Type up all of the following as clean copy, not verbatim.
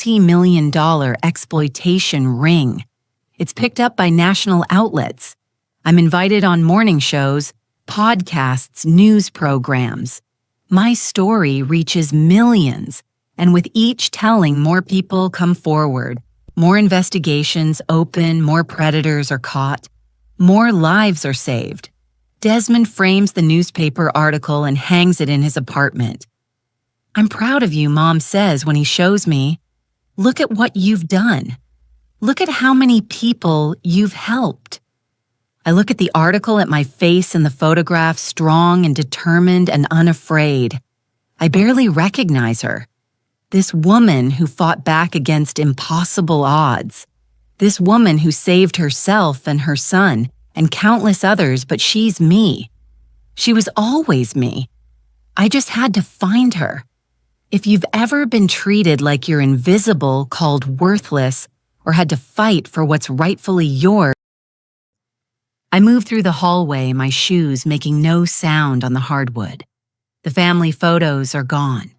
multi-million-dollar exploitation ring. It's picked up by national outlets. I'm invited on morning shows, podcasts, news programs. My story reaches millions, and with each telling, more people come forward. More investigations open, more predators are caught, more lives are saved. Desmond frames the newspaper article and hangs it in his apartment. "I'm proud of you," Mom says when he shows me. "Look at what you've done. Look at how many people you've helped." I look at the article at my face in the photograph, strong and determined and unafraid. I barely recognize her. This woman who fought back against impossible odds. This woman who saved herself and her son and countless others, but she's me. She was always me. I just had to find her. If you've ever been treated like you're invisible, called worthless, or had to fight for what's rightfully yours. I move through the hallway, my shoes making no sound on the hardwood. The family photos are gone.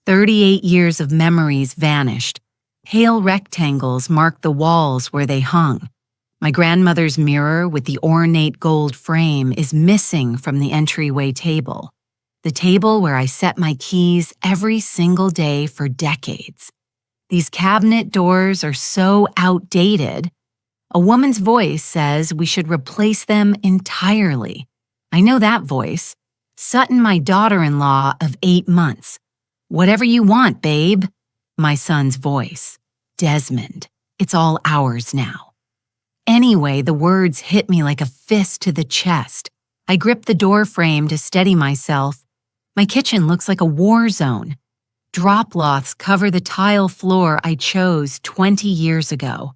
38 years of memories vanished. Pale rectangles mark the walls where they hung. My grandmother's mirror with the ornate gold frame is missing from the entryway table. The table where I set my keys every single day for decades. These cabinet doors are so outdated. A woman's voice says we should replace them entirely. I know that voice. Sutton, my daughter-in-law of 8 months. "Whatever you want, babe." My son's voice. "Desmond, it's all ours now." Anyway, the words hit me like a fist to the chest. I grip the door frame to steady myself. My kitchen looks like a war zone. Drop cloths cover the tile floor I chose 20 years ago.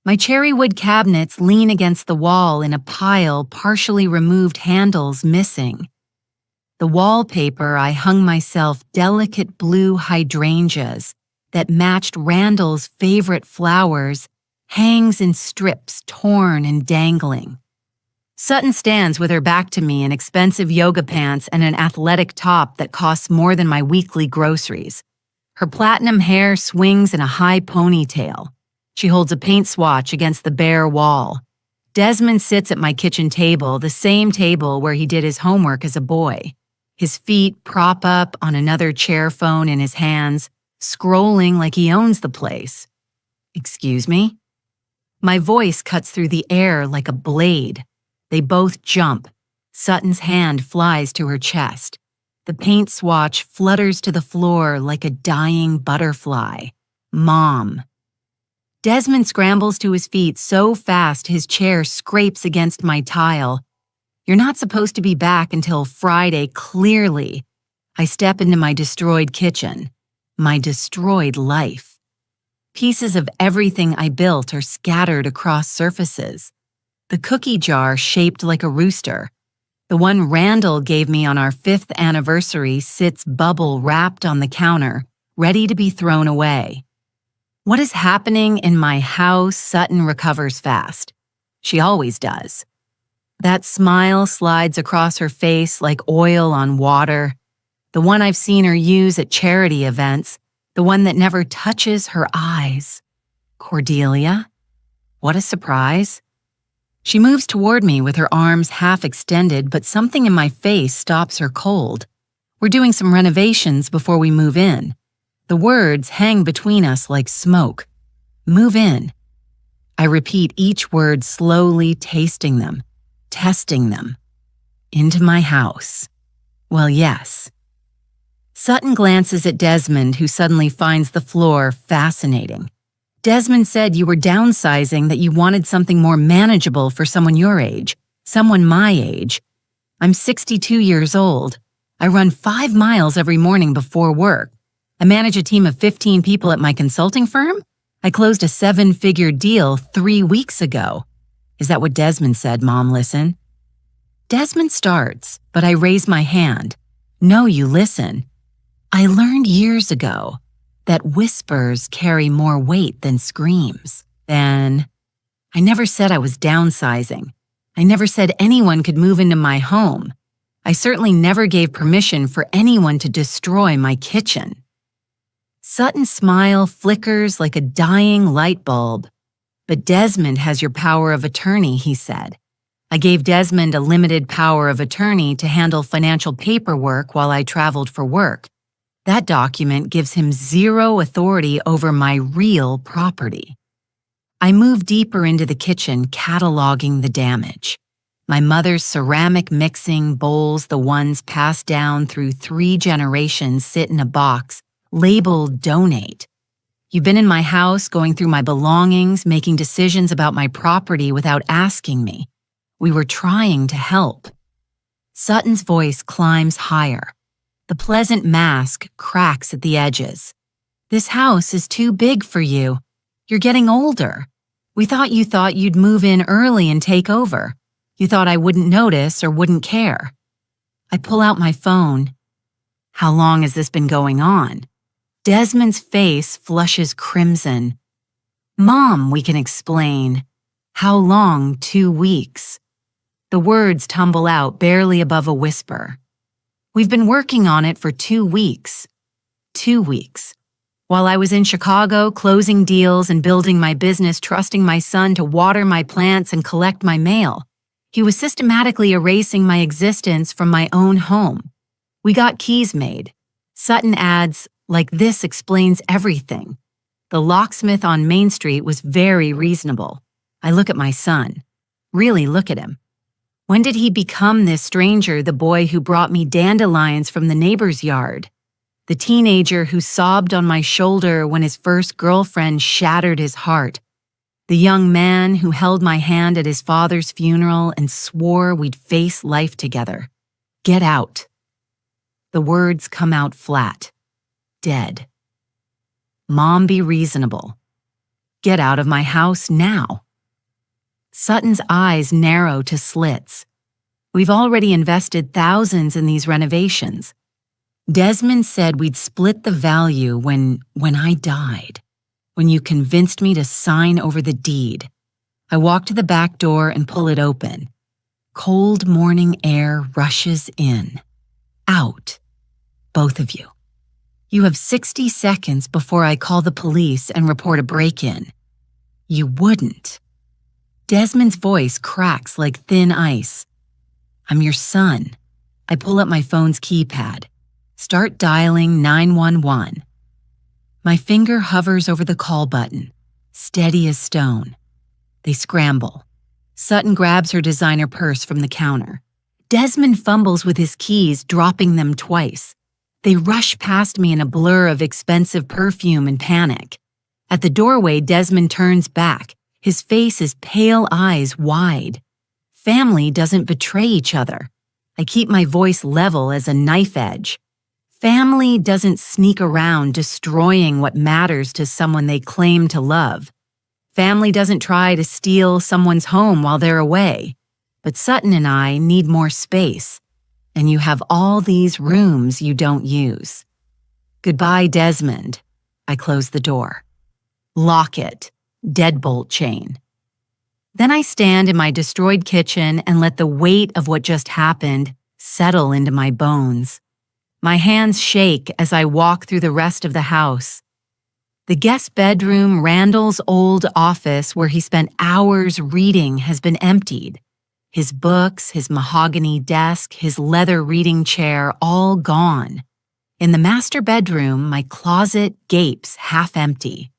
My cherry wood cabinets lean against the wall in a pile, partially removed handles missing. The wallpaper I hung myself delicate blue hydrangeas that matched Randall's favorite flowers hangs in strips torn and dangling. Sutton stands with her back to me in expensive yoga pants and an athletic top that costs more than my weekly groceries. Her platinum hair swings in a high ponytail. She holds a paint swatch against the bare wall. Desmond sits at my kitchen table, the same table where he did his homework as a boy. His feet prop up on another chair phone in his hands, scrolling like he owns the place. "Excuse me?" My voice cuts through the air like a blade. They both jump. Sutton's hand flies to her chest. The paint swatch flutters to the floor like a dying butterfly. "Mom." Desmond scrambles to his feet so fast his chair scrapes against my tile. "You're not supposed to be back until Friday, clearly." I step into my destroyed kitchen. My destroyed life. Pieces of everything I built are scattered across surfaces. The cookie jar shaped like a rooster. The one Randall gave me on our 5th anniversary sits bubble-wrapped on the counter, ready to be thrown away. What is happening in my house? Sutton recovers fast. She always does. That smile slides across her face like oil on water. The one I've seen her use at charity events, the one that never touches her eyes. "Cordelia? What a surprise." She moves toward me with her arms half extended, but something in my face stops her cold. We're doing some renovations before we move in. The words hang between us like smoke. "Move in." I repeat each word slowly, tasting them, testing them. "Into my house." Well, yes. Sutton glances at Desmond, who suddenly finds the floor fascinating. "Desmond said you were downsizing, that you wanted something more manageable for someone your age, someone my age. I'm 62 years old. I run 5 miles every morning before work. I manage a team of 15 people at my consulting firm. I closed a 7-figure deal 3 weeks ago." Is that what Desmond said, Mom? Listen. Desmond starts, but I raise my hand. "No, you listen. I learned years ago that whispers carry more weight than screams." Then, I never said I was downsizing. I never said anyone could move into my home. I certainly never gave permission for anyone to destroy my kitchen. Sutton's smile flickers like a dying light bulb. But Desmond has your power of attorney, he said. I gave Desmond a limited power of attorney to handle financial paperwork while I traveled for work. That document gives him zero authority over my real property. I moved deeper into the kitchen, cataloging the damage. My mother's ceramic mixing bowls, the ones passed down through 3 generations, sit in a box labeled donate. You've been in my house, going through my belongings, making decisions about my property without asking me. We were trying to help. Sutton's voice climbs higher. The pleasant mask cracks at the edges. This house is too big for you. You're getting older. We thought you'd move in early and take over. You thought I wouldn't notice or wouldn't care. I pull out my phone. How long has this been going on? Desmond's face flushes crimson. Mom, we can explain. How long? 2 weeks. The words tumble out barely above a whisper. We've been working on it for 2 weeks. 2 weeks. While I was in Chicago, closing deals and building my business, trusting my son to water my plants and collect my mail, he was systematically erasing my existence from my own home. We got keys made. Sutton adds, like this explains everything. The locksmith on Main Street was very reasonable. I look at my son. Really look at him. When did he become this stranger, the boy who brought me dandelions from the neighbor's yard? The teenager who sobbed on my shoulder when his first girlfriend shattered his heart? The young man who held my hand at his father's funeral and swore we'd face life together? Get out. The words come out flat. Dead. Mom, be reasonable. Get out of my house now. Sutton's eyes narrow to slits. We've already invested thousands in these renovations. Desmond said we'd split the value when I died, when you convinced me to sign over the deed. I walk to the back door and pull it open. Cold morning air rushes in. Out. Both of you. You have 60 seconds before I call the police and report a break-in. You wouldn't. Desmond's voice cracks like thin ice. I'm your son. I pull up my phone's keypad. Start dialing 911. My finger hovers over the call button, steady as stone. They scramble. Sutton grabs her designer purse from the counter. Desmond fumbles with his keys, dropping them twice. They rush past me in a blur of expensive perfume and panic. At the doorway, Desmond turns back, his face his pale eyes wide. Family doesn't betray each other. I keep my voice level as a knife edge. Family doesn't sneak around destroying what matters to someone they claim to love. Family doesn't try to steal someone's home while they're away. But Sutton and I need more space. And you have all these rooms you don't use. Goodbye, Desmond. I close the door. Lock it. Deadbolt chain. Then I stand in my destroyed kitchen and let the weight of what just happened settle into my bones. My hands shake as I walk through the rest of the house. The guest bedroom, Randall's old office where he spent hours reading, has been emptied. His books, his mahogany desk, his leather reading chair, all gone. In the master bedroom, my closet gapes half empty.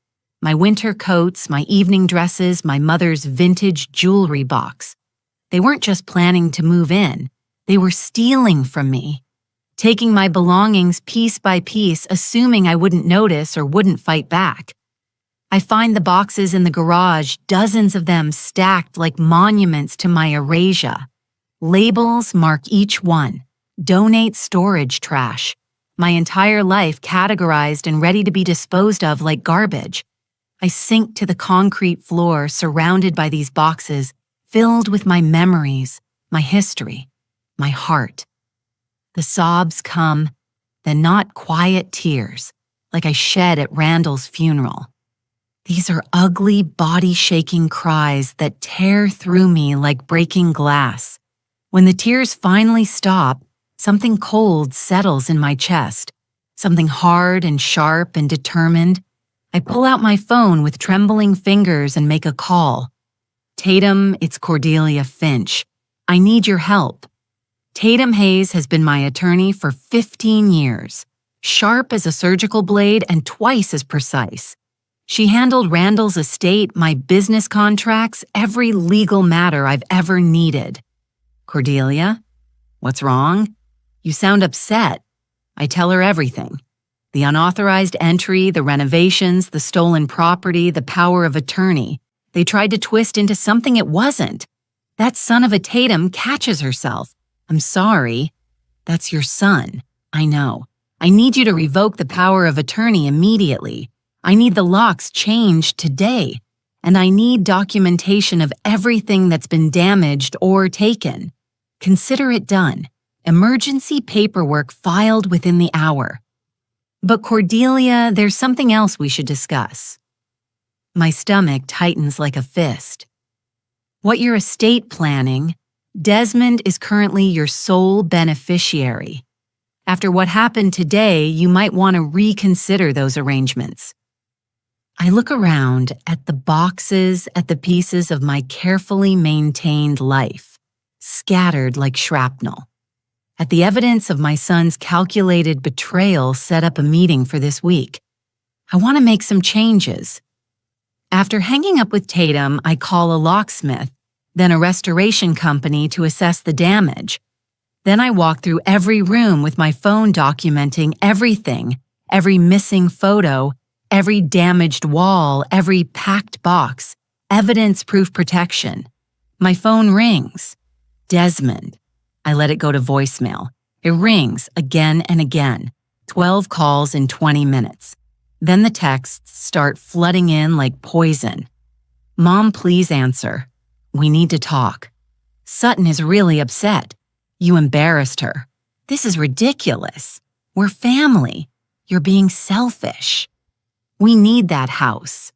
My winter coats, my evening dresses, my mother's vintage jewelry box. They weren't just planning to move in. They were stealing from me, taking my belongings piece by piece, assuming I wouldn't notice or wouldn't fight back. I find the boxes in the garage, dozens of them stacked like monuments to my erasure. Labels mark each one. Donate storage trash. My entire life categorized and ready to be disposed of like garbage. I sink to the concrete floor surrounded by these boxes, filled with my memories, my history, my heart. The sobs come, then not quiet tears, like I shed at Randall's funeral. These are ugly, body-shaking cries that tear through me like breaking glass. When the tears finally stop, something cold settles in my chest. something hard and sharp and determined. I pull out my phone with trembling fingers and make a call. Tatum, it's Cordelia Finch. I need your help. Tatum Hayes has been my attorney for 15 years, sharp as a surgical blade and twice as precise. She handled Randall's estate, my business contracts, every legal matter I've ever needed. Cordelia? What's wrong? You sound upset. I tell her everything. The unauthorized entry, the renovations, the stolen property, the power of attorney. They tried to twist into something it wasn't. That son of a Tatum catches herself. I'm sorry. That's your son. I know. I need you to revoke the power of attorney immediately. I need the locks changed today. And I need documentation of everything that's been damaged or taken. Consider it done. Emergency paperwork filed within the hour. But Cordelia, there's something else we should discuss. My stomach tightens like a fist. What your estate planning, Desmond is currently your sole beneficiary. After what happened today, you might want to reconsider those arrangements. I look around at the boxes, at the pieces of my carefully maintained life, scattered like shrapnel. At the evidence of my son's calculated betrayal set up a meeting for this week. I want to make some changes. After hanging up with Tatum, I call a locksmith, then a restoration company to assess the damage. Then I walk through every room with my phone documenting everything, every missing photo, every damaged wall, every packed box, evidence-proof protection. My phone rings. Desmond. I let it go to voicemail. It rings again and again. 12 calls in 20 minutes. Then the texts start flooding in like poison. Mom, please answer. We need to talk. Sutton is really upset. You embarrassed her. This is ridiculous. We're family. You're being selfish. We need that house.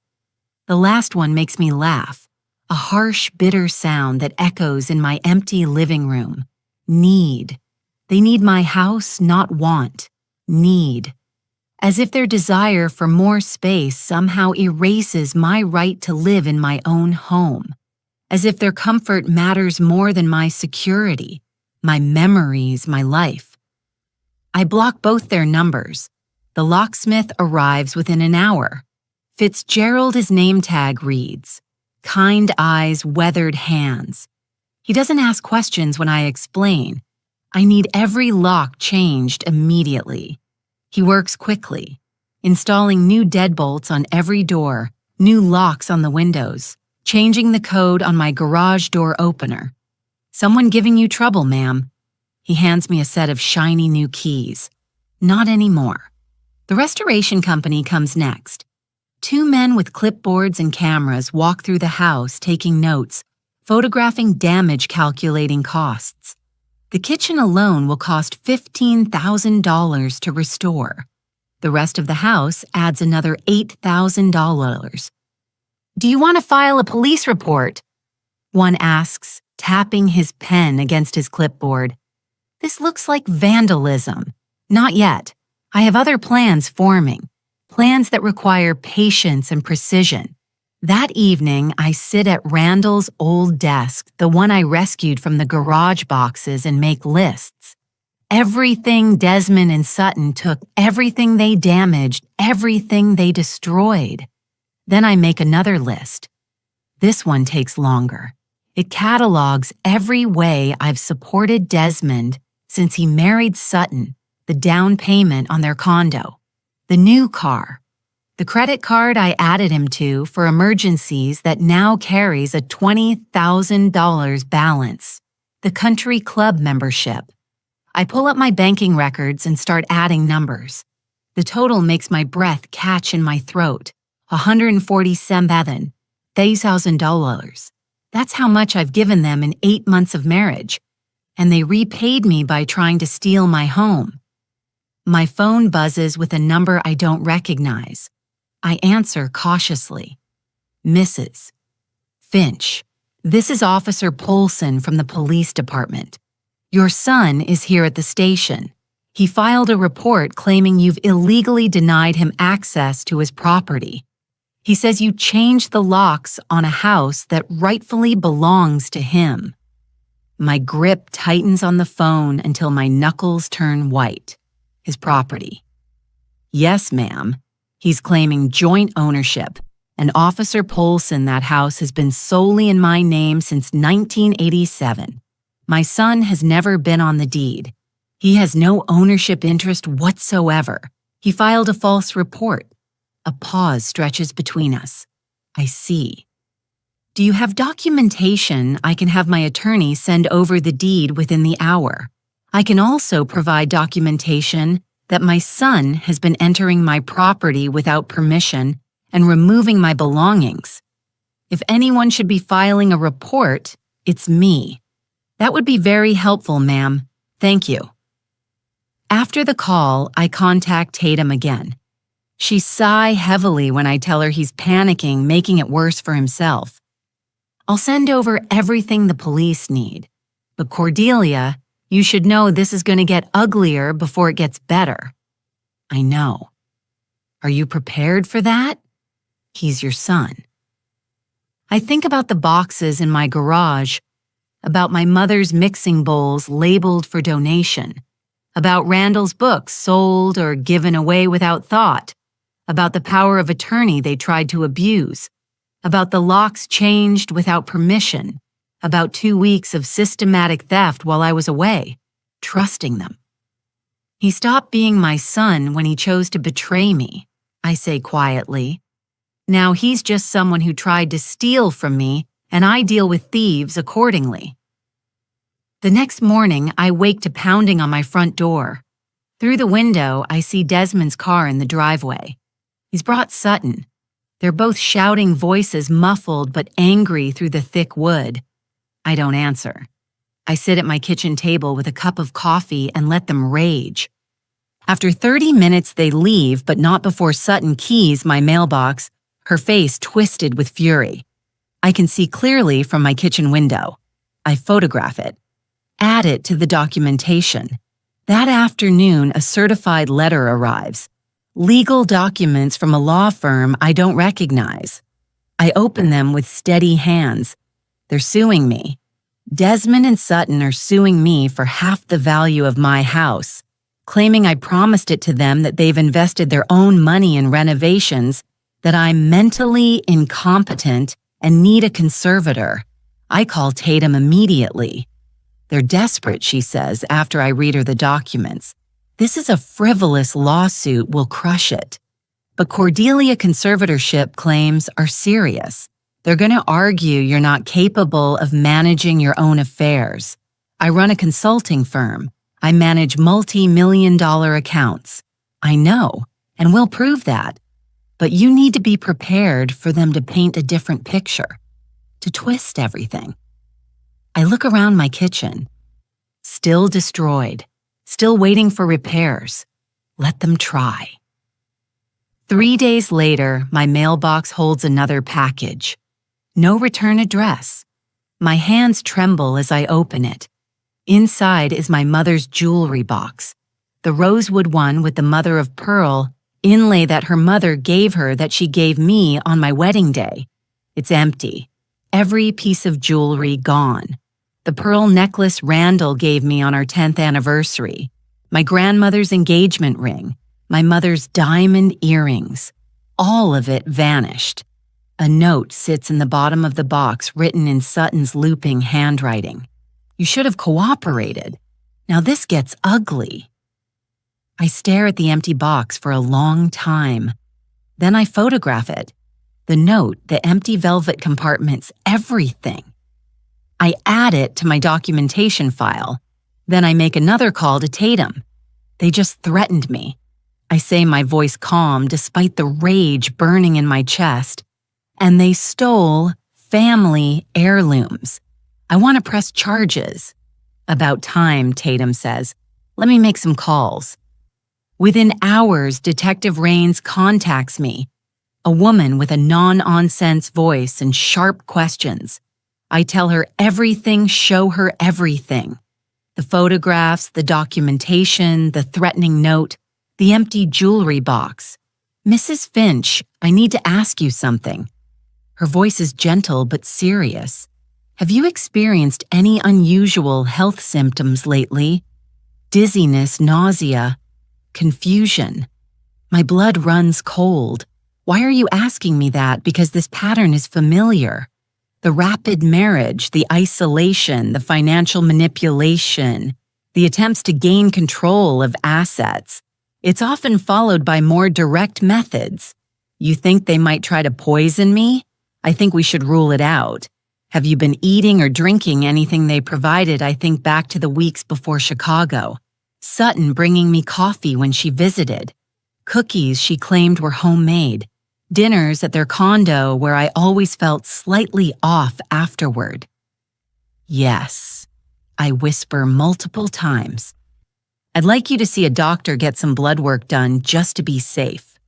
The last one makes me laugh. A harsh, bitter sound that echoes in my empty living room. Need. They need my house, not want. Need. As if their desire for more space somehow erases my right to live in my own home. As if their comfort matters more than my security, my memories, my life. I block both their numbers. The locksmith arrives within an hour. Fitzgerald, his name tag reads, kind eyes, weathered hands. He doesn't ask questions when I explain. I need every lock changed immediately. He works quickly, installing new deadbolts on every door, new locks on the windows, changing the code on my garage door opener. Someone giving you trouble, ma'am. He hands me a set of shiny new keys. Not anymore. The restoration company comes next. 2 men with clipboards and cameras walk through the house taking notes, photographing damage, calculating costs. The kitchen alone will cost $15,000 to restore. The rest of the house adds another $8,000. Do you want to file a police report? One asks, tapping his pen against his clipboard. This looks like vandalism. Not yet. I have other plans forming, plans that require patience and precision. That evening, I sit at Randall's old desk, the one I rescued from the garage boxes, and make lists. Everything Desmond and Sutton took, everything they damaged, everything they destroyed. Then I make another list. This one takes longer. It catalogs every way I've supported Desmond since he married Sutton, the down payment on their condo, the new car, the credit card I added him to for emergencies that now carries a $20,000 balance, the country club membership. I pull up my banking records and start adding numbers. The total makes my breath catch in my throat. $147,000. That's how much I've given them in 8 months of marriage. And they repaid me by trying to steal my home. My phone buzzes with a number I don't recognize. I answer cautiously. Mrs. Finch, this is Officer Polson from the police department. Your son is here at the station. He filed a report claiming you've illegally denied him access to his property. He says you changed the locks on a house that rightfully belongs to him. My grip tightens on the phone until my knuckles turn white. His property. Yes, ma'am. He's claiming joint ownership, and Officer Polson, that house has been solely in my name since 1987. My son has never been on the deed. He has no ownership interest whatsoever. He filed a false report. A pause stretches between us. I see. Do you have documentation I can have my attorney send over the deed within the hour? I can also provide documentation that my son has been entering my property without permission and removing my belongings. If anyone should be filing a report, it's me. That would be very helpful, ma'am. Thank you. After the call, I contact Tatum again. She sighs heavily when I tell her he's panicking, making it worse for himself. I'll send over everything the police need. But Cordelia, you should know this is going to get uglier before it gets better. I know. Are you prepared for that? He's your son. I think about the boxes in my garage, about my mother's mixing bowls labeled for donation, about Randall's books sold or given away without thought, about the power of attorney they tried to abuse, about the locks changed without permission, about 2 weeks of systematic theft while I was away, trusting them. He stopped being my son when he chose to betray me, I say quietly. Now he's just someone who tried to steal from me, and I deal with thieves accordingly. The next morning, I wake to pounding on my front door. Through the window, I see Desmond's car in the driveway. He's brought Sutton. They're both shouting voices, muffled but angry through the thick wood. I don't answer. I sit at my kitchen table with a cup of coffee and let them rage. After 30 minutes, they leave, but not before Sutton keys my mailbox, her face twisted with fury. I can see clearly from my kitchen window. I photograph it. Add it to the documentation. That afternoon, a certified letter arrives. Legal documents from a law firm I don't recognize. I open them with steady hands. They're suing me. Desmond and Sutton are suing me for half the value of my house, claiming I promised it to them, that they've invested their own money in renovations, that I'm mentally incompetent and need a conservator. I call Tatum immediately. They're desperate, she says after I read her the documents. This is a frivolous lawsuit, we'll crush it. But Cordelia conservatorship claims are serious. They're going to argue you're not capable of managing your own affairs. I run a consulting firm. I manage multi-million-dollar accounts. I know, and we'll prove that. But you need to be prepared for them to paint a different picture, to twist everything. I look around my kitchen. Still destroyed. Still waiting for repairs. Let them try. 3 days later, my mailbox holds another package. No return address. My hands tremble as I open it. Inside is my mother's jewelry box, the rosewood one with the mother of pearl inlay that her mother gave her that she gave me on my wedding day. It's empty. Every piece of jewelry gone. The pearl necklace Randall gave me on our 10th anniversary, my grandmother's engagement ring, my mother's diamond earrings. All of it vanished. A note sits in the bottom of the box written in Sutton's looping handwriting. You should have cooperated. Now this gets ugly. I stare at the empty box for a long time. Then I photograph it. The note, the empty velvet compartments, everything. I add it to my documentation file. Then I make another call to Tatum. They just threatened me. I say, my voice calm despite the rage burning in my chest. And they stole family heirlooms. I want to press charges. About time, Tatum says. Let me make some calls. Within hours, Detective Raines contacts me. A woman with a non-nonsense voice and sharp questions. I tell her everything, show her everything. The photographs, the documentation, the threatening note, the empty jewelry box. "Mrs. Finch, I need to ask you something." Her voice is gentle but serious. "Have you experienced any unusual health symptoms lately? Dizziness, nausea, confusion. My blood runs cold. Why are you asking me that? Because this pattern is familiar. The rapid marriage, the isolation, the financial manipulation, the attempts to gain control of assets. It's often followed by more direct methods. You think they might try to poison me? I think we should rule it out. Have you been eating or drinking anything they provided? I think back to the weeks before Chicago. Sutton bringing me coffee when she visited. Cookies she claimed were homemade. Dinners at their condo where I always felt slightly off afterward." "Yes," I whisper multiple times. "I'd like you to see a doctor get some blood work done just to be safe."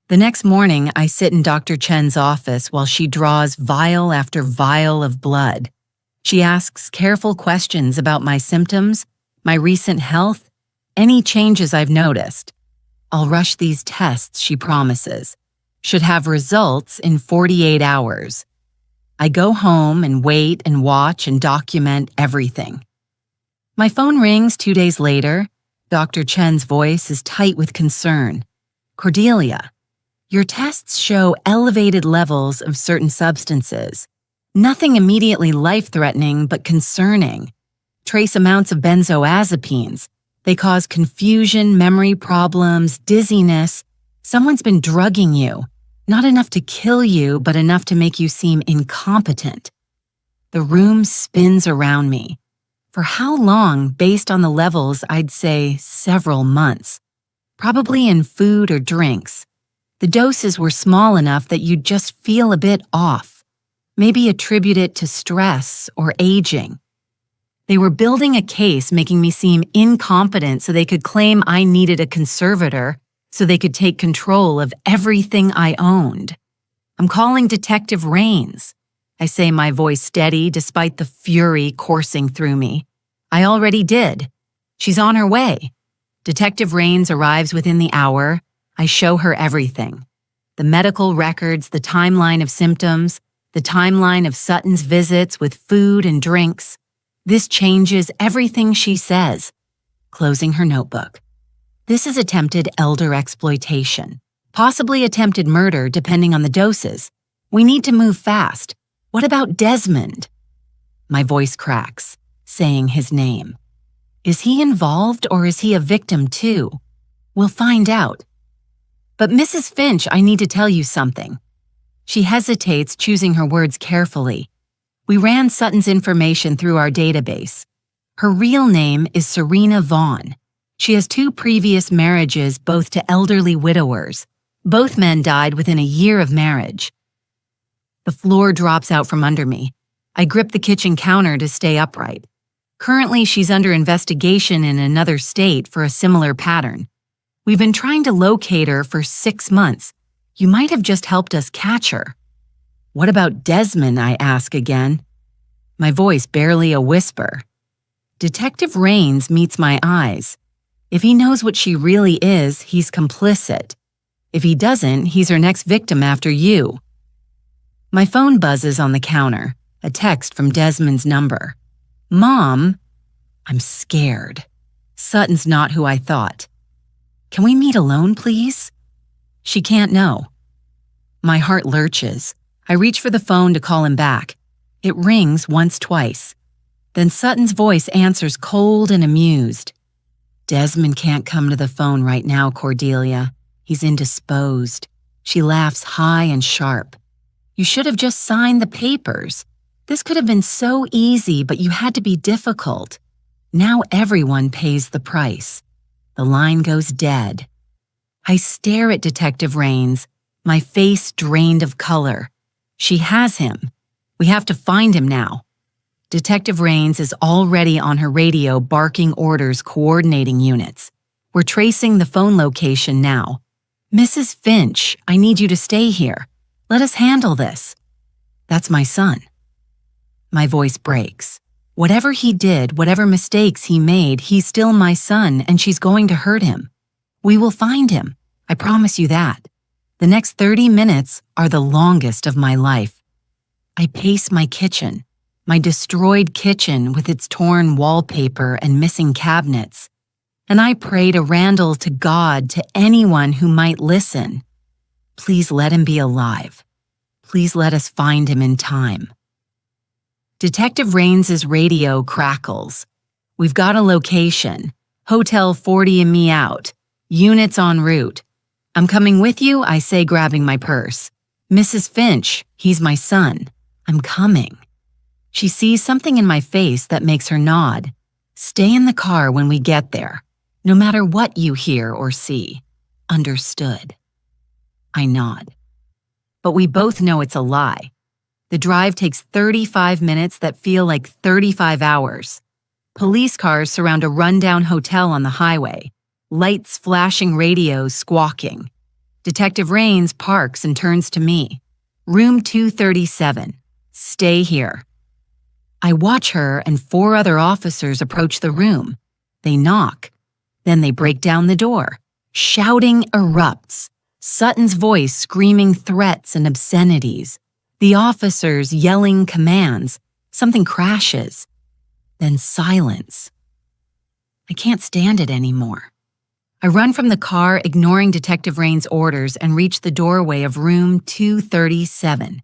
The next morning, I sit in Dr. Chen's office while she draws vial after vial of blood. She asks careful questions about my symptoms, my recent health, any changes I've noticed. "I'll rush these tests," she promises. "Should have results in 48 hours. I go home and wait and watch and document everything. My phone rings 2 days later. Dr. Chen's voice is tight with concern. "Cordelia, your tests show elevated levels of certain substances. Nothing immediately life-threatening, but concerning. Trace amounts of benzodiazepines. They cause confusion, memory problems, dizziness. Someone's been drugging you. Not enough to kill you, but enough to make you seem incompetent." The room spins around me. For how long, based on the levels, I'd say several months. Probably in food or drinks. The doses were small enough that you'd just feel a bit off. Maybe attribute it to stress or aging. They were building a case making me seem incompetent so they could claim I needed a conservator so they could take control of everything I owned. "I'm calling Detective Rains," I say, my voice steady despite the fury coursing through me. "I already did. She's on her way." Detective Rains arrives within the hour. I show her everything. The medical records, the timeline of symptoms, the timeline of Sutton's visits with food and drinks. This changes everything she says. Closing her notebook. "This is attempted elder exploitation. Possibly attempted murder depending on the doses. We need to move fast. What about Desmond?" My voice cracks, saying his name. Is he involved or is he a victim too? We'll find out. "But Mrs. Finch, I need to tell you something." She hesitates, choosing her words carefully. "We ran Sutton's information through our database. Her real name is Serena Vaughn. She has 2 previous marriages, both to elderly widowers. Both men died within a year of marriage." The floor drops out from under me. I grip the kitchen counter to stay upright. Currently, she's under investigation in another state for a similar pattern. We've been trying to locate her for 6 months. You might have just helped us catch her. "What about Desmond?" I ask again. My voice barely a whisper. Detective Rains meets my eyes. If he knows what she really is, he's complicit. If he doesn't, he's her next victim after you. My phone buzzes on the counter, a text from Desmond's number. "Mom," I'm scared. Sutton's not who I thought. "Can we meet alone, please?" She can't know. My heart lurches. I reach for the phone to call him back. It rings once, twice. Then Sutton's voice answers cold and amused. "Desmond can't come to the phone right now, Cordelia. He's indisposed." She laughs high and sharp. "You should have just signed the papers. This could have been so easy, but you had to be difficult. Now everyone pays the price." The line goes dead. I stare at Detective Rains, my face drained of color. She has him. We have to find him now. Detective Rains is already on her radio barking orders, coordinating units. We're tracing the phone location now. "Mrs. Finch, I need you to stay here. Let us handle this." That's my son. My voice breaks. Whatever he did, whatever mistakes he made, he's still my son and she's going to hurt him. We will find him. I promise you that. The next 30 minutes are the longest of my life. I pace my kitchen, my destroyed kitchen with its torn wallpaper and missing cabinets, and I pray to Randall, to God, to anyone who might listen. Please let him be alive. Please let us find him in time. Detective Raines's radio crackles. We've got a location. Hotel 40 and me out. Units en route. I'm coming with you, I say, grabbing my purse. Mrs. Finch, he's my son. I'm coming. She sees something in my face that makes her nod. Stay in the car when we get there, no matter what you hear or see. Understood. I nod. But we both know it's a lie. The drive takes 35 minutes that feel like 35 hours. Police cars surround a rundown hotel on the highway. Lights flashing, radios squawking. Detective Raines parks and turns to me. Room 237. Stay here. I watch her and 4 other officers approach the room. They knock. Then they break down the door. Shouting erupts. Sutton's voice screaming threats and obscenities. The officers yelling commands. Something crashes. Then silence. I can't stand it anymore. I run from the car, ignoring Detective Raines' orders, and reach the doorway of room 237.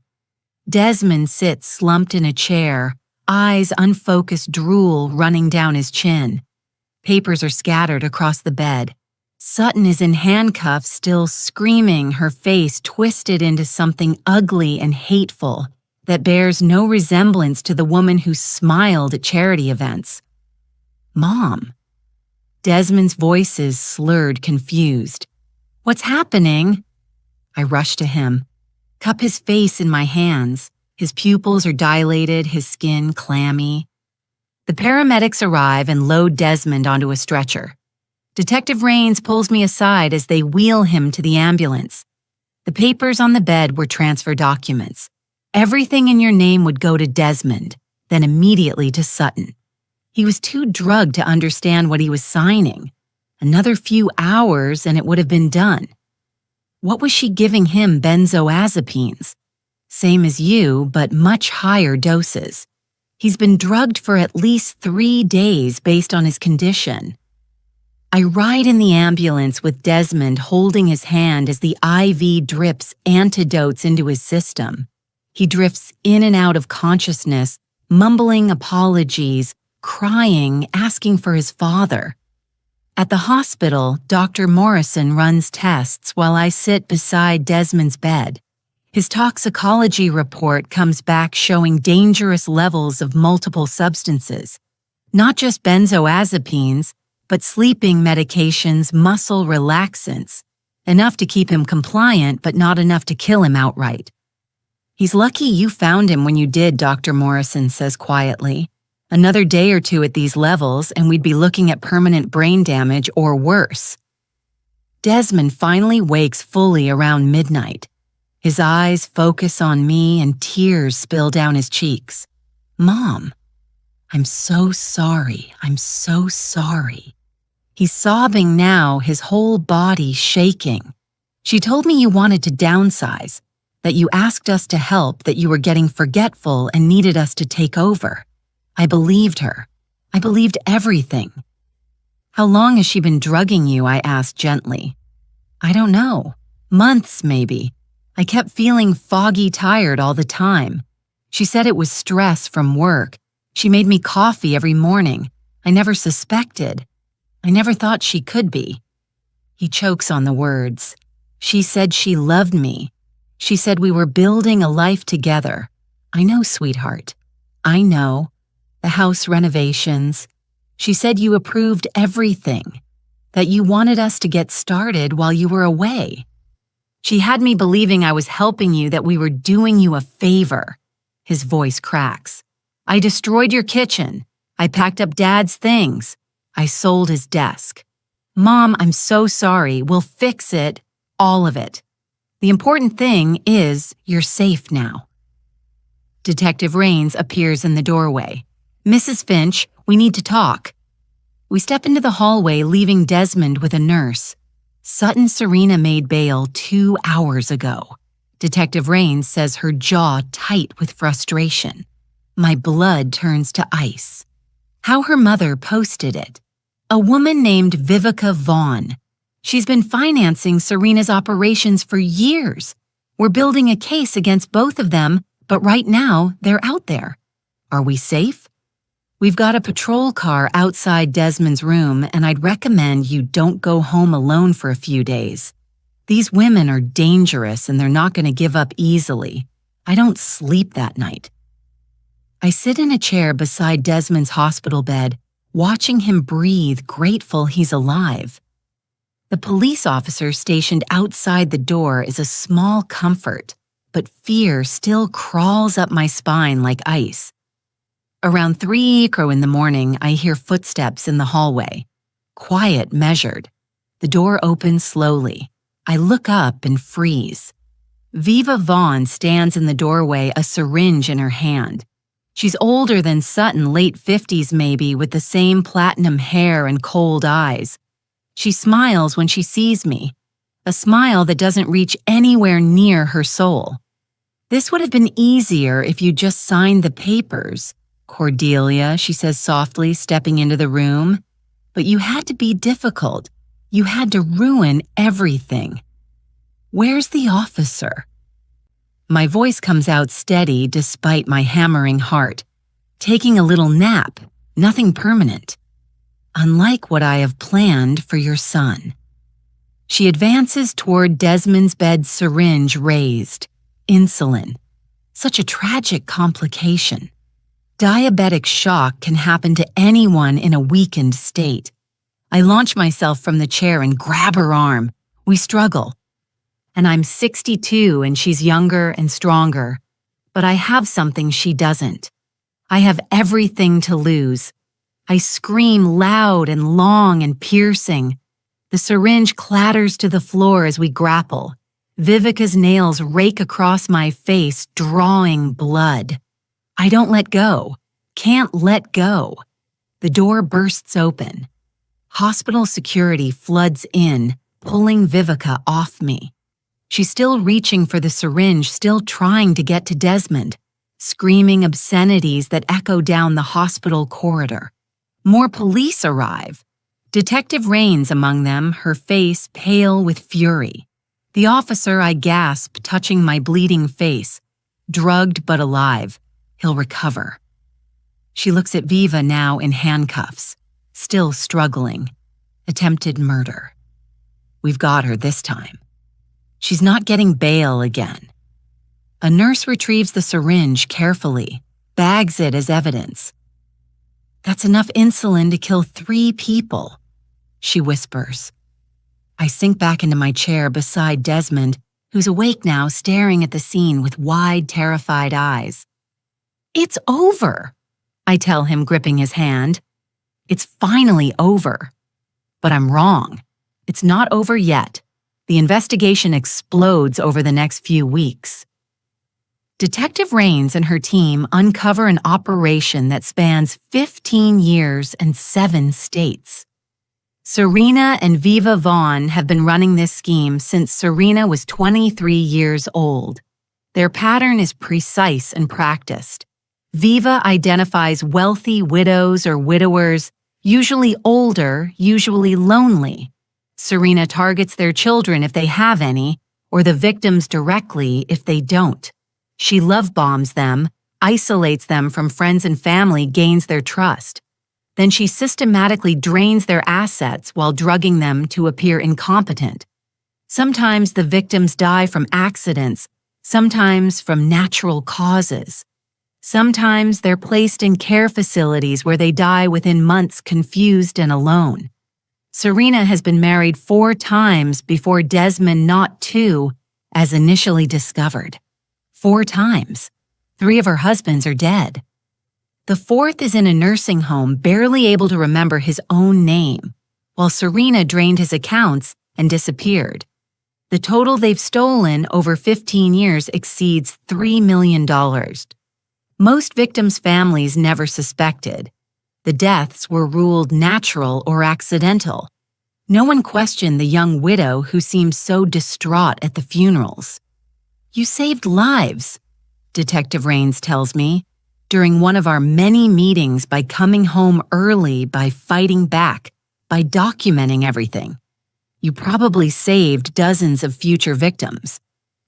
Desmond sits slumped in a chair, eyes unfocused, drool running down his chin. Papers are scattered across the bed. Sutton is in handcuffs, still screaming, her face twisted into something ugly and hateful that bears no resemblance to the woman who smiled at charity events. Mom. Desmond's voice is slurred, confused. What's happening? I rush to him, cup his face in my hands. His pupils are dilated, his skin clammy. The paramedics arrive and load Desmond onto a stretcher. Detective Raines pulls me aside as they wheel him to the ambulance. The papers on the bed were transfer documents. Everything in your name would go to Desmond, then immediately to Sutton. He was too drugged to understand what he was signing. Another few hours and it would have been done. What was she giving him? Benzodiazepines. Same as you, but much higher doses. He's been drugged for at least 3 days based on his condition. I ride in the ambulance with Desmond holding his hand as the IV drips antidotes into his system. He drifts in and out of consciousness, mumbling apologies, crying, asking for his father. At the hospital, Dr. Morrison runs tests while I sit beside Desmond's bed. His toxicology report comes back showing dangerous levels of multiple substances, not just benzodiazepines, but sleeping medications, muscle relaxants, enough to keep him compliant but not enough to kill him outright. He's lucky you found him when you did, Dr. Morrison says quietly. Another day or 2 at these levels and we'd be looking at permanent brain damage or worse. Desmond finally wakes fully around midnight. His eyes focus on me and tears spill down his cheeks. Mom, I'm so sorry. I'm so sorry. He's sobbing now, his whole body shaking. She told me you wanted to downsize, that you asked us to help, that you were getting forgetful and needed us to take over. I believed her. I believed everything. How long has she been drugging you? I asked gently. I don't know. Months, maybe. I kept feeling foggy tired all the time. She said it was stress from work. She made me coffee every morning. I never suspected. I never thought she could be. He chokes on the words. She said she loved me. She said we were building a life together. I know, sweetheart. I know. The house renovations. She said you approved everything, that you wanted us to get started while you were away. She had me believing I was helping you, that we were doing you a favor. His voice cracks. I destroyed your kitchen. I packed up Dad's things. I sold his desk. Mom, I'm so sorry. We'll fix it, all of it. The important thing is you're safe now. Detective Raines appears in the doorway. "Mrs. Finch, we need to talk." We step into the hallway, leaving Desmond with a nurse. "Sutton Serena made bail 2 hours ago." Detective Rains says, her jaw tight with frustration. My blood turns to ice. How her mother posted it. A woman named Vivica Vaughn. She's been financing Serena's operations for years. We're building a case against both of them, but right now they're out there. Are we safe? We've got a patrol car outside Desmond's room, and I'd recommend you don't go home alone for a few days. These women are dangerous and they're not going to give up easily. I don't sleep that night. I sit in a chair beside Desmond's hospital bed, watching him breathe, grateful he's alive. The police officer stationed outside the door is a small comfort, but fear still crawls up my spine like ice. Around 3:00 in the morning, I hear footsteps in the hallway. Quiet, measured. The door opens slowly. I look up and freeze. Viva Vaughn stands in the doorway, a syringe in her hand. She's older than Sutton, late 50s maybe, with the same platinum hair and cold eyes. She smiles when she sees me, a smile that doesn't reach anywhere near her soul. "This would have been easier if you just signed the papers, Cordelia," she says softly, stepping into the room. "But you had to be difficult. You had to ruin everything. Where's the officer?" My voice comes out steady despite my hammering heart. "Taking a little nap, nothing permanent. Unlike what I have planned for your son." She advances toward Desmond's bed, syringe raised. Insulin. Such a tragic complication. Diabetic shock can happen to anyone in a weakened state. I launch myself from the chair and grab her arm. We struggle. And I'm 62 and she's younger and stronger. But I have something she doesn't. I have everything to lose. I scream loud and long and piercing. The syringe clatters to the floor as we grapple. Vivica's nails rake across my face, drawing blood. I don't let go. Can't let go. The door bursts open. Hospital security floods in, pulling Vivica off me. She's still reaching for the syringe, still trying to get to Desmond, screaming obscenities that echo down the hospital corridor. More police arrive. Detective Rains among them, her face pale with fury. The officer, I gasp, touching my bleeding face. Drugged but alive. He'll recover. She looks at Viva now in handcuffs, still struggling. Attempted murder. We've got her this time. She's not getting bail again. A nurse retrieves the syringe carefully, bags it as evidence. "That's enough insulin to kill 3 people, she whispers. I sink back into my chair beside Desmond, who's awake now, staring at the scene with wide, terrified eyes. "It's over," I tell him, gripping his hand. "It's finally over." But I'm wrong. It's not over yet. The investigation explodes over the next few weeks. Detective Rains and her team uncover an operation that spans 15 years and 7 states. Serena and Viva Vaughn have been running this scheme since Serena was 23 years old. Their pattern is precise and practiced. Viva identifies wealthy widows or widowers, usually older, usually lonely. Serena targets their children if they have any, or the victims directly if they don't. She love bombs them, isolates them from friends and family, gains their trust. Then she systematically drains their assets while drugging them to appear incompetent. Sometimes the victims die from accidents, sometimes from natural causes. Sometimes they're placed in care facilities where they die within months, confused and alone. Serena has been married 4 times before Desmond, not 2, as initially discovered. 4 times. 3 of her husbands are dead. The 4th is in a nursing home, barely able to remember his own name, while Serena drained his accounts and disappeared. The total they've stolen over 15 years exceeds $3 million. Most victims' families never suspected. The deaths were ruled natural or accidental. No one questioned the young widow who seemed so distraught at the funerals. "You saved lives," Detective Rains tells me, during one of our many meetings by coming home early, by fighting back, by documenting everything. "You probably saved dozens of future victims."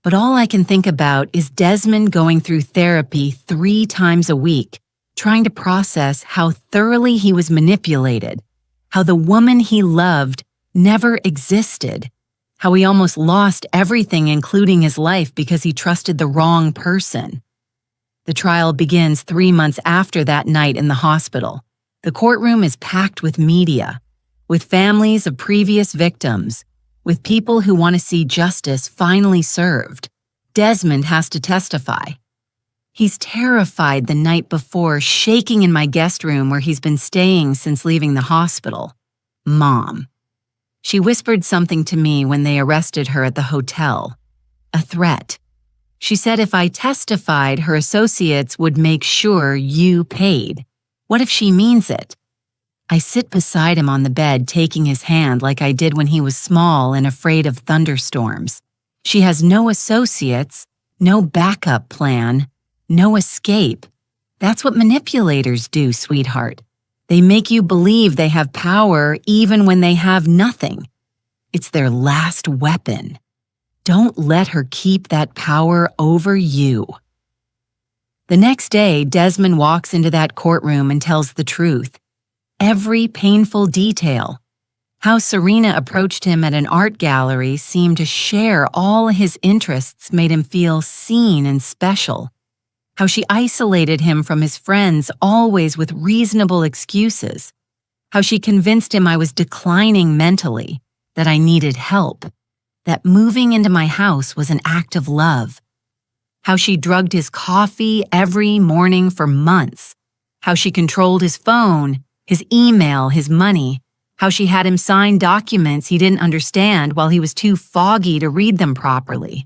But all I can think about is Desmond going through therapy 3 times a week, trying to process how thoroughly he was manipulated, how the woman he loved never existed, how he almost lost everything, including his life, because he trusted the wrong person. The trial begins 3 months after that night in the hospital. The courtroom is packed with media, with families of previous victims, with people who want to see justice finally served. Desmond has to testify. He's terrified the night before, shaking in my guest room where he's been staying since leaving the hospital. Mom. She whispered something to me when they arrested her at the hotel. A threat. She said if I testified, her associates would make sure you paid. What if she means it? I sit beside him on the bed, taking his hand like I did when he was small and afraid of thunderstorms. She has no associates, no backup plan, no escape. That's what manipulators do, sweetheart. They make you believe they have power even when they have nothing. It's their last weapon. Don't let her keep that power over you. The next day, Desmond walks into that courtroom and tells the truth. Every painful detail. How Serena approached him at an art gallery, seemed to share all his interests, made him feel seen and special. How she isolated him from his friends, always with reasonable excuses. How she convinced him I was declining mentally, that I needed help, that moving into my house was an act of love. How she drugged his coffee every morning for months. How she controlled his phone, his email, his money. How she had him sign documents he didn't understand while he was too foggy to read them properly.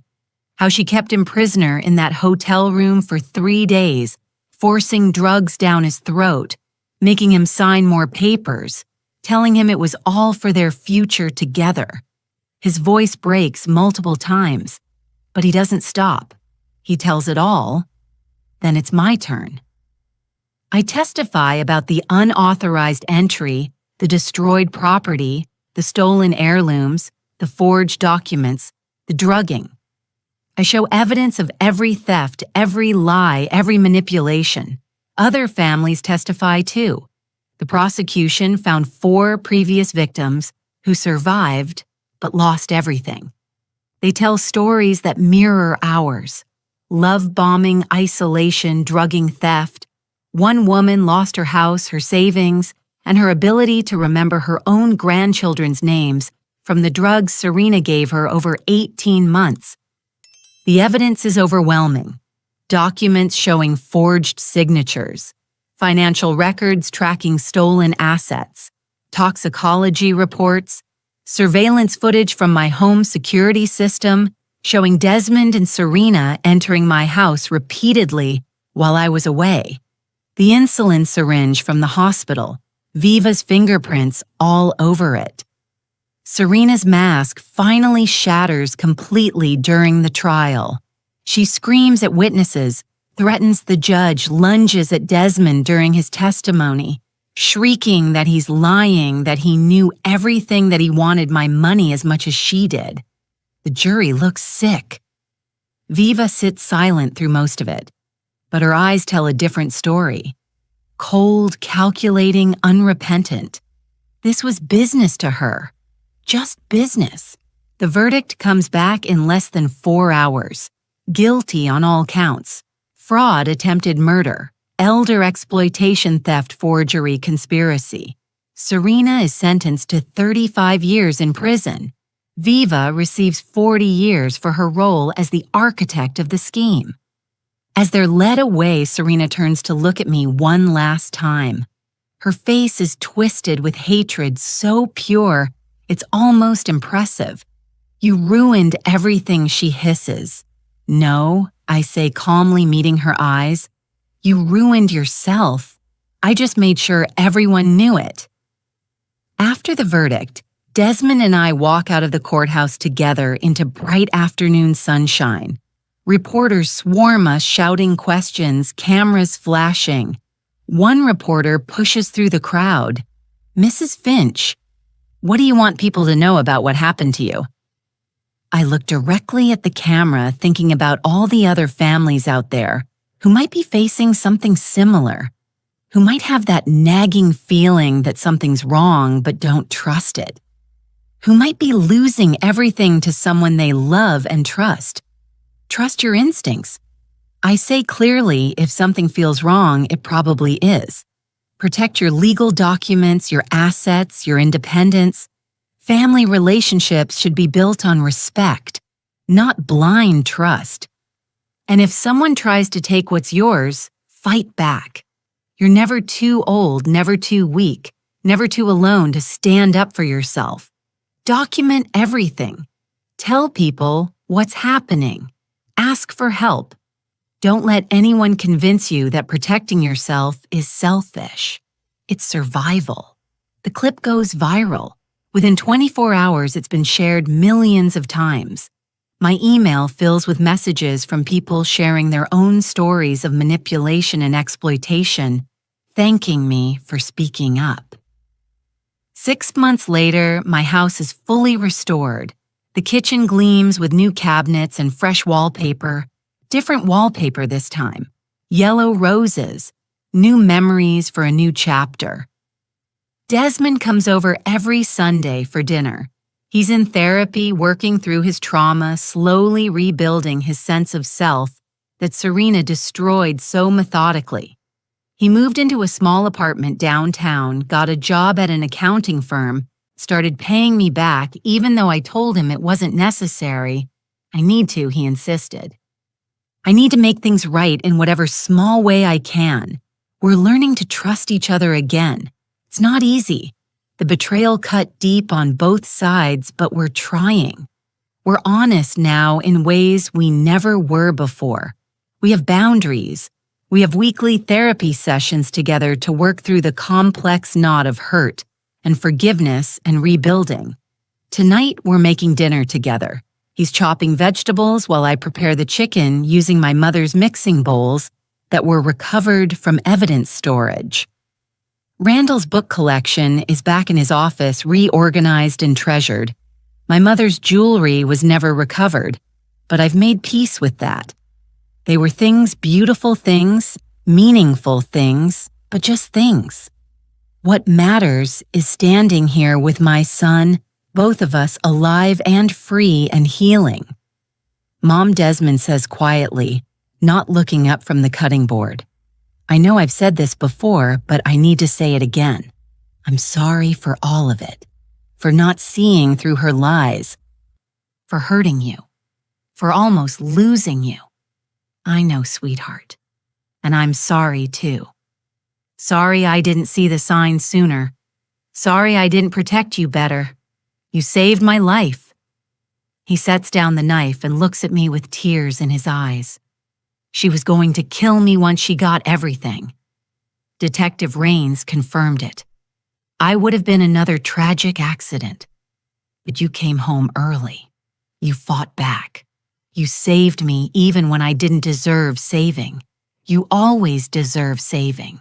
How she kept him prisoner in that hotel room for 3 days, forcing drugs down his throat, making him sign more papers, telling him it was all for their future together. His voice breaks multiple times, but he doesn't stop. He tells it all. Then it's my turn. I testify about the unauthorized entry, the destroyed property, the stolen heirlooms, the forged documents, the drugging. I show evidence of every theft, every lie, every manipulation. Other families testify too. The prosecution found 4 previous victims who survived but lost everything. They tell stories that mirror ours. Love bombing, isolation, drugging, theft. One woman lost her house, her savings, and her ability to remember her own grandchildren's names from the drugs Serena gave her over 18 months. The evidence is overwhelming. Documents showing forged signatures, financial records tracking stolen assets, toxicology reports, surveillance footage from my home security system showing Desmond and Serena entering my house repeatedly while I was away. The insulin syringe from the hospital, Viva's fingerprints all over it. Serena's mask finally shatters completely during the trial. She screams at witnesses, threatens the judge, lunges at Desmond during his testimony, shrieking that he's lying, that he knew everything, that he wanted my money as much as she did. The jury looks sick. Viva sits silent through most of it, but her eyes tell a different story. Cold, calculating, unrepentant. This was business to her. Just business. The verdict comes back in less than 4 hours. Guilty on all counts. Fraud, attempted murder, elder exploitation, theft, forgery, conspiracy. Serena is sentenced to 35 years in prison. Viva receives 40 years for her role as the architect of the scheme. As they're led away, Serena turns to look at me one last time. Her face is twisted with hatred so pure, it's almost impressive. "You ruined everything," she hisses. "No," I say, calmly meeting her eyes. You ruined yourself. I just made sure everyone knew it." After the verdict, Desmond and I walk out of the courthouse together into bright afternoon sunshine. Reporters swarm us, shouting questions, cameras flashing. One reporter pushes through the crowd. "Mrs. Finch, what do you want people to know about what happened to you?" I look directly at the camera, thinking about all the other families out there who might be facing something similar, who might have that nagging feeling that something's wrong but don't trust it, who might be losing everything to someone they love and trust. Trust your instincts. I say clearly, if something feels wrong, it probably is. Protect your legal documents, your assets, your independence. Family relationships should be built on respect, not blind trust. And if someone tries to take what's yours, fight back. You're never too old, never too weak, never too alone to stand up for yourself. Document everything. Tell people what's happening. Ask for help. Don't let anyone convince you that protecting yourself is selfish. It's survival. The clip goes viral. Within 24 hours, it's been shared millions of times. My email fills with messages from people sharing their own stories of manipulation and exploitation, thanking me for speaking up. 6 months later, my house is fully restored. The kitchen gleams with new cabinets and fresh wallpaper. Different wallpaper this time. Yellow roses. New memories for a new chapter. Desmond comes over every Sunday for dinner. He's in therapy, working through his trauma, slowly rebuilding his sense of self that Serena destroyed so methodically. He moved into a small apartment downtown, got a job at an accounting firm, started paying me back even though I told him it wasn't necessary. I need to, he insisted. I need to make things right in whatever small way I can. We're learning to trust each other again. It's not easy. The betrayal cut deep on both sides, but we're trying. We're honest now in ways we never were before. We have boundaries. We have weekly therapy sessions together to work through the complex knot of hurt and forgiveness and rebuilding. Tonight, we're making dinner together. He's chopping vegetables while I prepare the chicken using my mother's mixing bowls that were recovered from evidence storage. Randall's book collection is back in his office, reorganized and treasured. My mother's jewelry was never recovered, but I've made peace with that. They were things, beautiful things, meaningful things, but just things. What matters is standing here with my son, both of us alive and free and healing. Mom, Desmond says quietly, not looking up from the cutting board. I know I've said this before, but I need to say it again. I'm sorry for all of it, for not seeing through her lies, for hurting you, for almost losing you. I know, sweetheart, and I'm sorry too. Sorry I didn't see the signs sooner. Sorry I didn't protect you better. You saved my life. He sets down the knife and looks at me with tears in his eyes. She was going to kill me once she got everything. Detective Rains confirmed it. I would have been another tragic accident. But you came home early. You fought back. You saved me even when I didn't deserve saving. You always deserve saving.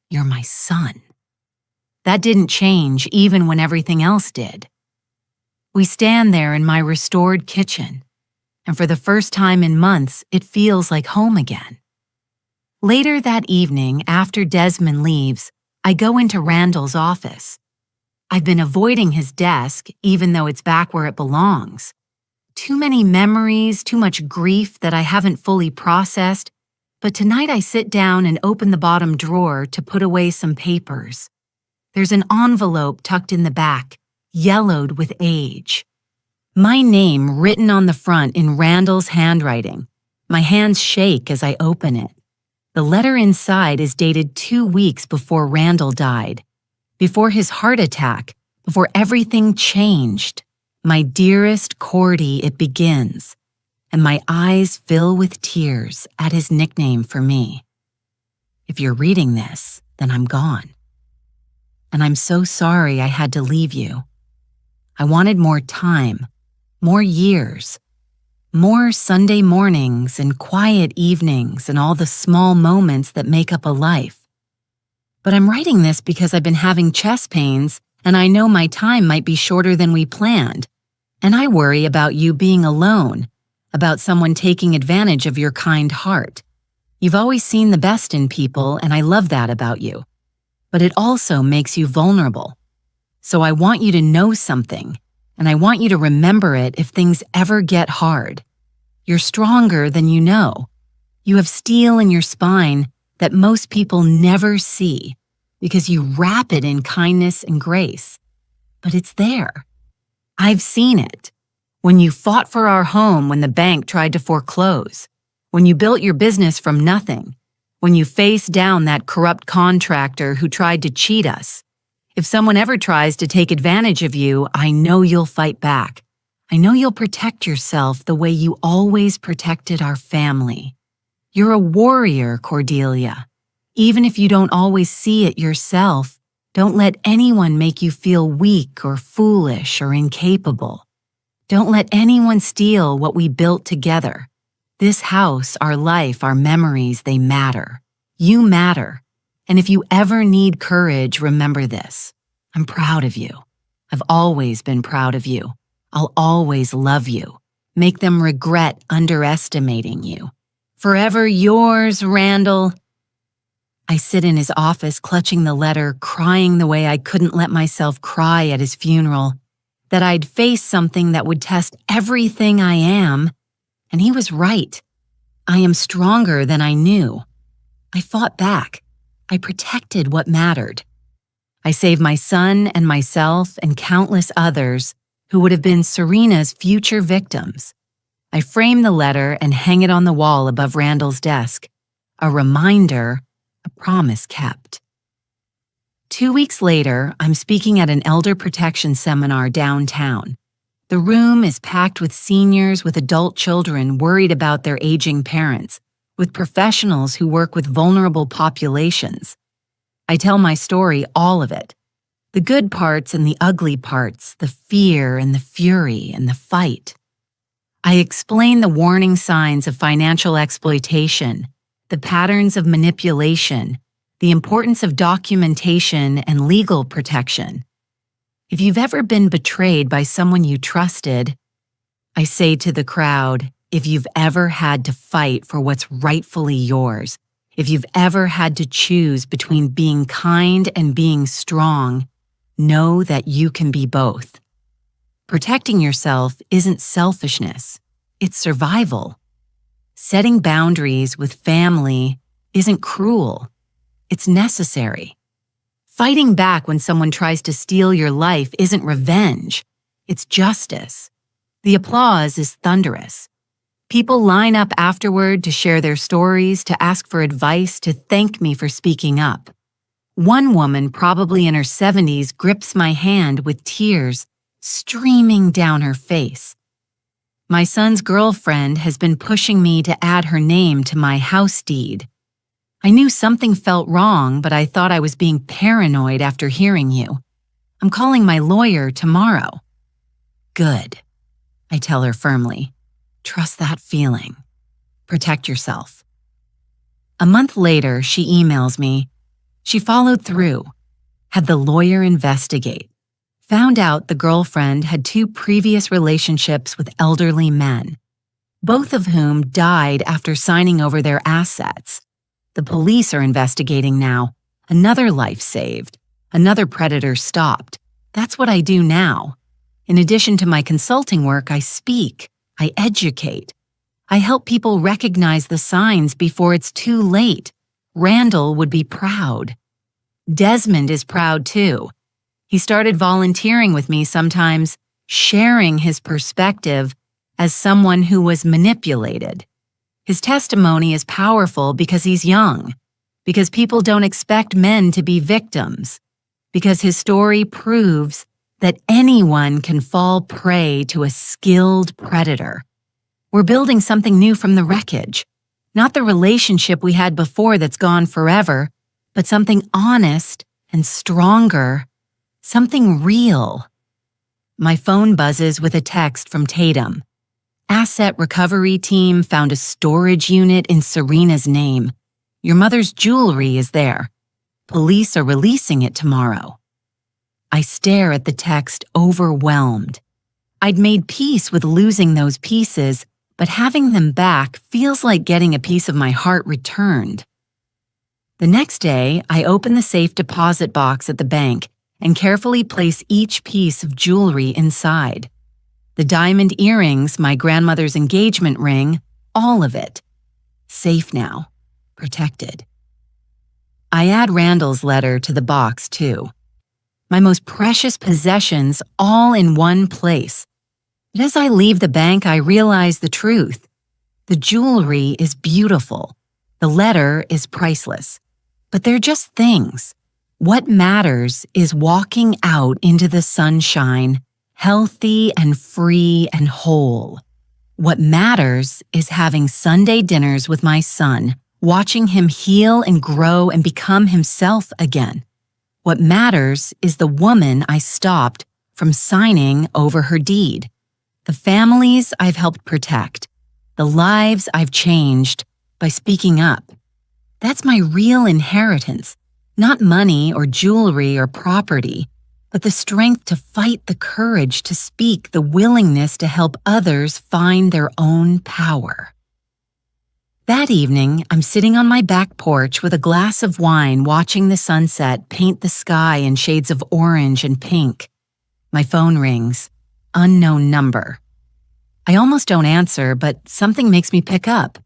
You're my son. That didn't change even when everything else did. We stand there in my restored kitchen, and for the first time in months, it feels like home again. Later that evening, after Desmond leaves, I go into Randall's office. I've been avoiding his desk, even though it's back where it belongs. Too many memories, too much grief that I haven't fully processed, but tonight I sit down and open the bottom drawer to put away some papers. There's an envelope tucked in the back, yellowed with age. My name written on the front in Randall's handwriting. My hands shake as I open it. The letter inside is dated 2 weeks before Randall died, before his heart attack, before everything changed. My dearest Cordy, it begins, and my eyes fill with tears at his nickname for me. If you're reading this, then I'm gone. And I'm so sorry I had to leave you. I wanted more time, more years, more Sunday mornings and quiet evenings and all the small moments that make up a life. But I'm writing this because I've been having chest pains and I know my time might be shorter than we planned. And I worry about you being alone, about someone taking advantage of your kind heart. You've always seen the best in people, and I love that about you. But it also makes you vulnerable. So I want you to know something, and I want you to remember it if things ever get hard. You're stronger than you know. You have steel in your spine that most people never see because you wrap it in kindness and grace. But it's there. I've seen it. When you fought for our home when the bank tried to foreclose, when you built your business from nothing, when you faced down that corrupt contractor who tried to cheat us. If someone ever tries to take advantage of you, I know you'll fight back. I know you'll protect yourself the way you always protected our family. You're a warrior, Cordelia. Even if you don't always see it yourself, don't let anyone make you feel weak or foolish or incapable. Don't let anyone steal what we built together. This house, our life, our memories, they matter. You matter. And if you ever need courage, remember this. I'm proud of you. I've always been proud of you. I'll always love you. Make them regret underestimating you. Forever yours, Randall. I sit in his office clutching the letter, crying the way I couldn't let myself cry at his funeral, that I'd face something that would test everything I am. And he was right. I am stronger than I knew. I fought back. I protected what mattered. I saved my son and myself and countless others who would have been Serena's future victims. I frame the letter and hang it on the wall above Randall's desk. A reminder, a promise kept. 2 weeks later, I'm speaking at an elder protection seminar downtown. The room is packed with seniors with adult children worried about their aging parents, with professionals who work with vulnerable populations. I tell my story, all of it. The good parts and the ugly parts, the fear and the fury and the fight. I explain the warning signs of financial exploitation, the patterns of manipulation, the importance of documentation and legal protection. If you've ever been betrayed by someone you trusted, I say to the crowd, if you've ever had to fight for what's rightfully yours, if you've ever had to choose between being kind and being strong, know that you can be both. Protecting yourself isn't selfishness, it's survival. Setting boundaries with family isn't cruel, it's necessary. Fighting back when someone tries to steal your life isn't revenge, it's justice. The applause is thunderous. People line up afterward to share their stories, to ask for advice, to thank me for speaking up. One woman, probably in her 70s, grips my hand with tears streaming down her face. My son's girlfriend has been pushing me to add her name to my house deed. I knew something felt wrong, but I thought I was being paranoid after hearing you. I'm calling my lawyer tomorrow. Good, I tell her firmly. Trust that feeling. Protect yourself. A month later, she emails me. She followed through, had the lawyer investigate, found out the girlfriend had 2 previous relationships with elderly men, both of whom died after signing over their assets. The police are investigating now. Another life saved. Another predator stopped. That's what I do now. In addition to my consulting work, I speak. I educate. I help people recognize the signs before it's too late. Randall would be proud. Desmond is proud too. He started volunteering with me sometimes, sharing his perspective as someone who was manipulated. His testimony is powerful because he's young, because people don't expect men to be victims, because his story proves that anyone can fall prey to a skilled predator. We're building something new from the wreckage, Not the relationship we had before that's gone forever, but something honest and stronger, something real. My phone buzzes with a text from Tatum. Asset recovery team found a storage unit in Serena's name. Your mother's jewelry is there. Police are releasing it tomorrow. I stare at the text, overwhelmed. I'd made peace with losing those pieces, but having them back feels like getting a piece of my heart returned. The next day, I open the safe deposit box at the bank and carefully place each piece of jewelry inside. The diamond earrings, my grandmother's engagement ring, all of it. Safe now. Protected. I add Randall's letter to the box, too. My most precious possessions all in one place. But as I leave the bank, I realize the truth. The jewelry is beautiful. The letter is priceless. But they're just things. What matters is walking out into the sunshine, healthy and free and whole. What matters is having Sunday dinners with my son, watching him heal and grow and become himself again. What matters is the woman I stopped from signing over her deed, the families I've helped protect, the lives I've changed by speaking up. That's my real inheritance, not money or jewelry or property, but the strength to fight, the courage to speak, the willingness to help others find their own power. That evening, I'm sitting on my back porch with a glass of wine watching the sunset paint the sky in shades of orange and pink. My phone rings. Unknown number. I almost don't answer, but something makes me pick up.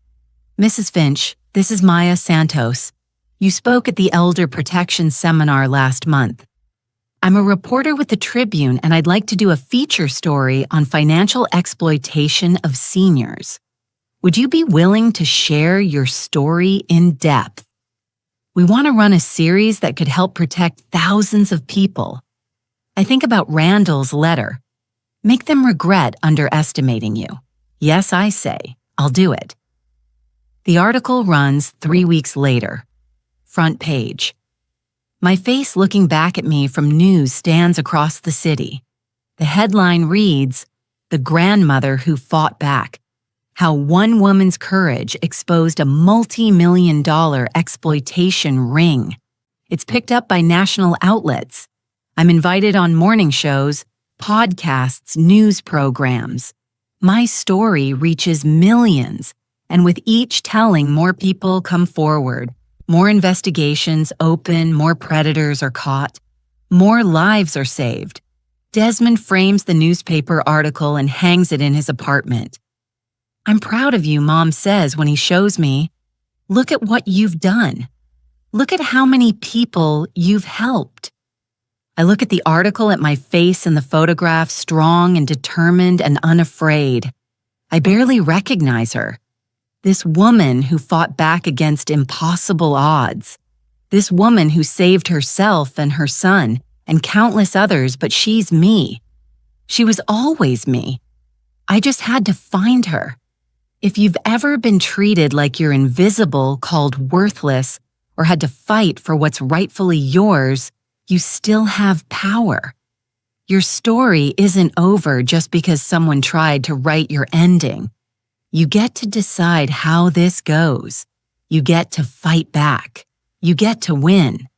Mrs. Finch, this is Maya Santos. You spoke at the Elder Protection Seminar last month. I'm a reporter with the Tribune, and I'd like to do a feature story on financial exploitation of seniors. Would you be willing to share your story in depth? We want to run a series that could help protect thousands of people. I think about Randall's letter. Make them regret underestimating you. Yes, I say, I'll do it. The article runs 3 weeks later. Front page. My face looking back at me from news stands across the city. The headline reads, "The Grandmother Who Fought Back. How one woman's courage exposed a multi-million-dollar exploitation ring." It's picked up by national outlets. I'm invited on morning shows, podcasts, news programs. My story reaches millions, and with each telling, more people come forward. More investigations open, more predators are caught, more lives are saved. Desmond frames the newspaper article and hangs it in his apartment. "I'm proud of you," Mom says when he shows me. "Look at what you've done. Look at how many people you've helped." I look at the article at my face in the photograph, strong and determined and unafraid. I barely recognize her. This woman who fought back against impossible odds. This woman who saved herself and her son and countless others, but she's me. She was always me. I just had to find her. If you've ever been treated like you're invisible, called worthless, or had to fight for what's rightfully yours, you still have power. Your story isn't over just because someone tried to write your ending. You get to decide how this goes. You get to fight back. You get to win.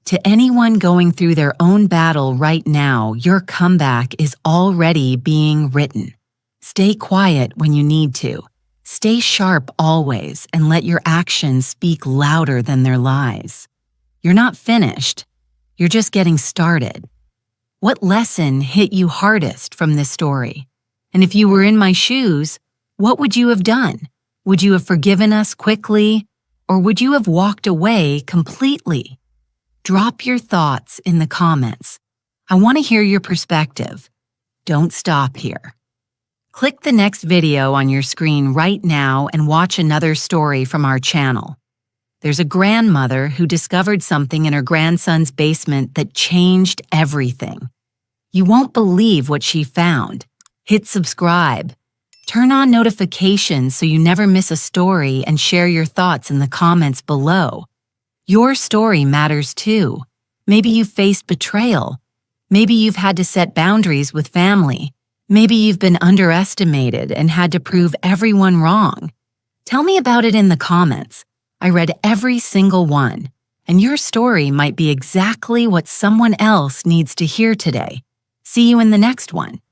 To anyone going through their own battle right now, your comeback is already being written. Stay quiet when you need to. Stay sharp always and let your actions speak louder than their lies. You're not finished. You're just getting started. What lesson hit you hardest from this story? And if you were in my shoes, what would you have done? Would you have forgiven us quickly, or would you have walked away completely? Drop your thoughts in the comments. I want to hear your perspective. Don't stop here. Click the next video on your screen right now and watch another story from our channel. There's a grandmother who discovered something in her grandson's basement that changed everything. You won't believe what she found. Hit subscribe. Turn on notifications so you never miss a story and share your thoughts in the comments below. Your story matters too. Maybe you've faced betrayal. Maybe you've had to set boundaries with family. Maybe you've been underestimated and had to prove everyone wrong. Tell me about it in the comments. I read every single one, and your story might be exactly what someone else needs to hear today. See you in the next one.